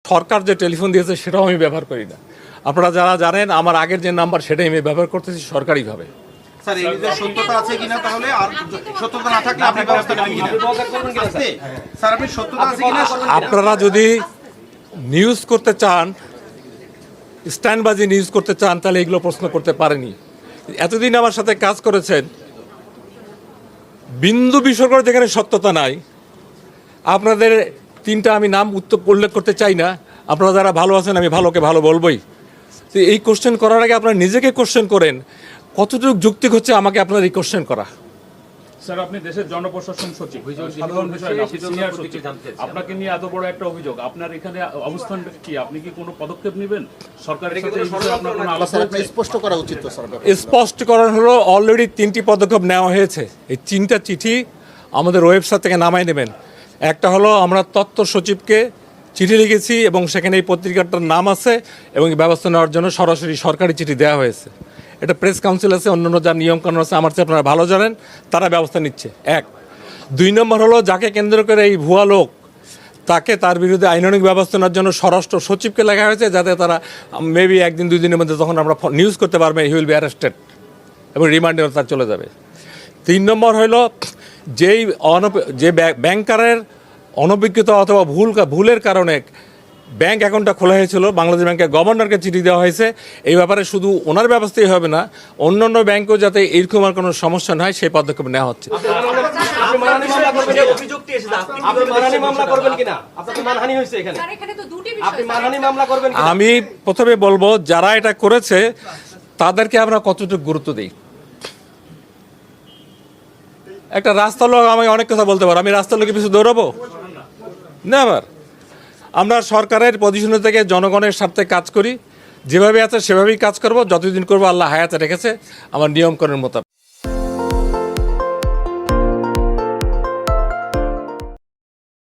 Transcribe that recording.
সরকার যে টেলিফোন দিয়েছে সেটাও আমি ব্যবহার করি না। আপনারা যারা জানেন আমার আগের যে নাম্বার সেটাই আমি ব্যবহার করতেছি সরকারিভাবে। স্যার এই যে সত্যতা আছে কিনা, তাহলে আর সত্যতা না থাকলে আপনি ব্যবস্থা নেবেন কিনা? স্যার আপনি সত্যতা আছে কিনা, আপনারা যদি নিউজ করতে চান, স্ট্যান্ডবাজি নিউজ করতে চান, তাহলে এগুলো প্রশ্ন করতে পারেনি। এতদিন আমার সাথে কাজ করেছেন, বিন্দু বিসর্গ যেখানে সত্যতা নাই। আপনাদের তিনটা আমি নাম উল্লেখ করতে চাই না, আপনারা যারা ভালো আছেন আমি ভালোকে ভালো বলবই। তো এই কোশ্চেন করার আগে আপনারা নিজেকে কোশ্চেন করেন, কতটুকু যৌক্তিক হচ্ছে আমাকে আপনার এই কোশ্চেন করা। স্যার আপনি দেশের জনপ্রশাসন সচিব, সাধারণ বিষয় না, সিনিয়র সচিব, আপনাকে নিয়ে এত বড় একটা অভিযোগ, আপনার এখানে অবস্থান কি? আপনি কি কোনো পদক্ষেপ নেবেন সরকারের সাথে? এই বিষয়ে আপনার কোনো আলোচনা হয়েছে? স্পষ্ট করা উচিত তো স্যার। স্পষ্টকরণ হলো অলরেডি 3টি পদক্ষেপ নেওয়া হয়েছে। এই 3টা চিঠি আমাদের ওয়েবসাইট থেকে নামাই নেবেন। একটা হলো আমরা তথ্য সচিবকে চিঠি লিখেছি এবং সেখানে এই পত্রিকাটার নাম আছে এবং ব্যবস্থা নেওয়ার জন্য সরাসরি সরকারি চিঠি দেওয়া হয়েছে। এটা প্রেস কাউন্সিল আছে, অন্যান্য যা নিয়মকানুন আছে আমার চেয়ে আপনারা ভালো জানেন, তারা ব্যবস্থা নিচ্ছে। 1 2 নম্বর হলো যাকে কেন্দ্র করে এই ভুয়া লোক, তাকে তার বিরুদ্ধে আইনানুগ ব্যবস্থা নেওয়ার জন্য স্বরাষ্ট্র সচিবকে লেখা হয়েছে, যাতে তারা মেবি 1 দিন 2 দিনের মধ্যে তখন আমরা নিউজ করতে পারবে হি উইল বি অ্যারেস্টেড এবং রিমান্ডে তার চলে যাবে। 3 নম্বর হলো যে ব্যাংকারের অনভিজ্ঞতা অথবা ভুলের কারণে ব্যাংক অ্যাকাউন্টটা খোলা হয়েছিল, বাংলাদেশ ব্যাংকের গভর্নরকে চিঠি দেওয়া হয়েছে। এই ব্যাপারে শুধু ওনার ব্যবস্থাই হবে না, অন্যান্য ব্যাংকেও যাতে এইরকম আর কোনো সমস্যা না হয় সেই পদক্ষেপ নেওয়া হচ্ছে। আমি প্রথমে বলবো যারা এটা করেছে তাদেরকে আমরা কতটুকু গুরুত্ব দিই। একটা রাস্তার লোক আমাকে অনেক কথা বলতে পারে, আমি রাস্তার লোকে পিছু দৌড়াবো না? আমরা সরকারের পজিশনে থেকে জনগণের স্বার্থে কাজ করি, যেভাবে আছে সেভাবেই কাজ করব, যতদিন করবো আল্লাহ হায়াতে রেখেছে আমার নিয়মকানুন মোতাবেক।